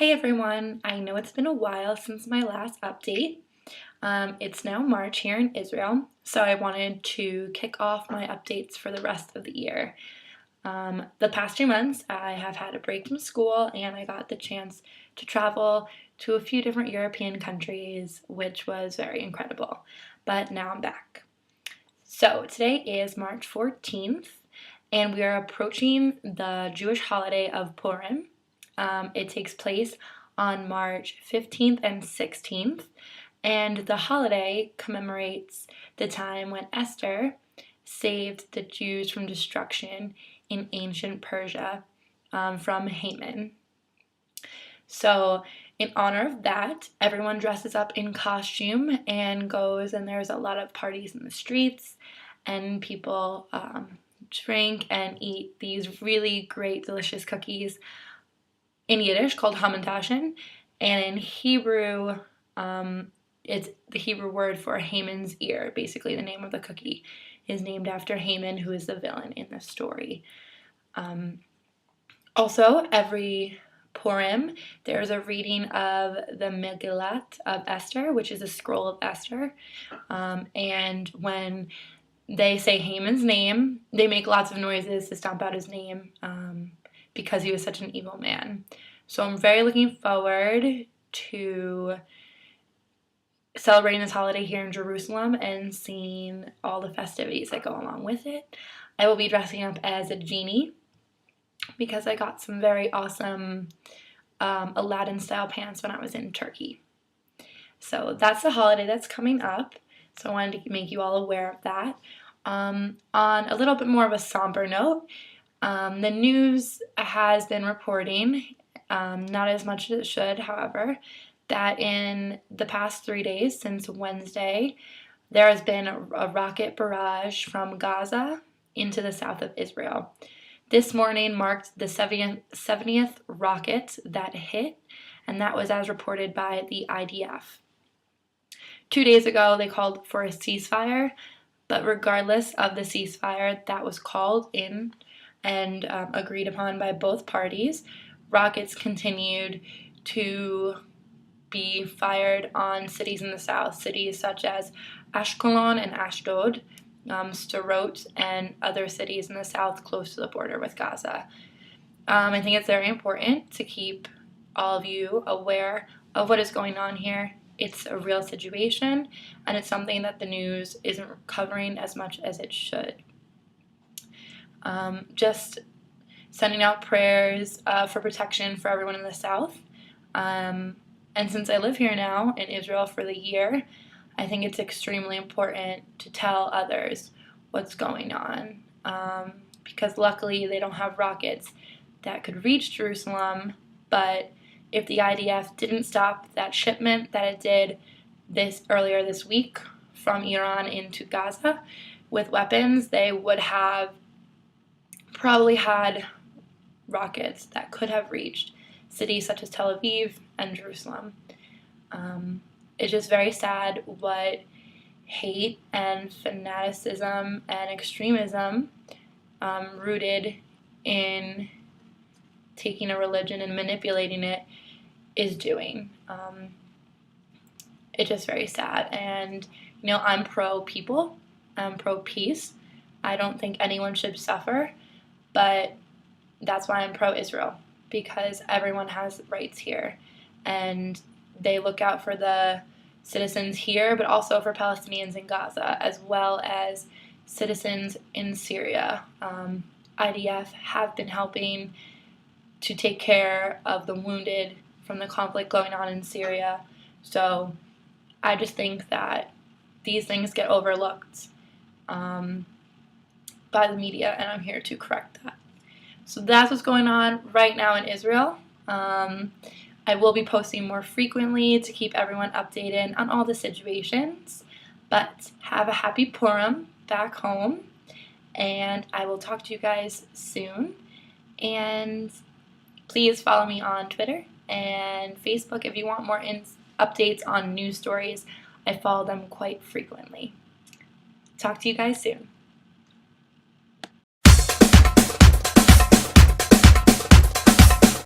Hey everyone, I know it's been a while since my last update. It's now March here in Israel, so I wanted to kick off my updates for the rest of the year. The past 2 months, I have had a break from school and I got the chance to travel to a few different European countries, which was very incredible. But now I'm back. So today is March 14th, and we are approaching the Jewish holiday of Purim. It takes place on March 15th and 16th, and the holiday commemorates the time when Esther saved the Jews from destruction in ancient Persia from Haman. So, in honor of that, everyone dresses up in costume and goes, and there's a lot of parties in the streets, and people drink and eat these really great, delicious cookies in Yiddish called hamantashen, and in Hebrew, it's the Hebrew word for Haman's ear. Basically, the name of the cookie is named after Haman, who is the villain in the story. Also, every Purim, there's a reading of the Megillat of Esther, which is a scroll of Esther. And when they say Haman's name, they make lots of noises to stomp out his name because he was such an evil man. So I'm very looking forward to celebrating this holiday here in Jerusalem and seeing all the festivities that go along with it. I will be dressing up as a genie because I got some very awesome Aladdin-style pants when I was in Turkey. So that's the holiday that's coming up. So I wanted to make you all aware of that. On a little bit more of a somber note, the news has been reporting, not as much as it should, however, that in the past 3 days, since Wednesday, there has been a rocket barrage from Gaza into the south of Israel. This morning marked the 70th rocket that hit, and that was as reported by the IDF. 2 days ago, they called for a ceasefire, but regardless of the ceasefire that was called in and agreed upon by both parties, rockets continued to be fired on cities in the south, cities such as Ashkelon and Ashdod, Sderot, and other cities in the south close to the border with Gaza. I think it's very important to keep all of you aware of what is going on here. It's a real situation, and it's something that the news isn't covering as much as it should. Just sending out prayers for protection for everyone in the south. And since I live here now in Israel for the year, I think it's extremely important to tell others what's going on, because luckily they don't have rockets that could reach Jerusalem, but if the IDF didn't stop that shipment that it did earlier this week from Iran into Gaza with weapons, they would have probably had rockets that could have reached cities such as Tel Aviv and Jerusalem. It's just very sad what hate and fanaticism and extremism rooted in taking a religion and manipulating it is doing. It's just very sad. And, I'm pro-people. I'm pro-peace. I don't think anyone should suffer, but that's why I'm pro-Israel, because everyone has rights here, and they look out for the citizens here, but also for Palestinians in Gaza, as well as citizens in Syria. IDF have been helping to take care of the wounded from the conflict going on in Syria. So I just think that these things get overlooked by the media, and I'm here to correct that. So that's what's going on right now in Israel. I will be posting more frequently to keep everyone updated on all the situations. But have a happy Purim back home, and I will talk to you guys soon. And please follow me on Twitter and Facebook if you want more updates on news stories. I follow them quite frequently. Talk to you guys soon.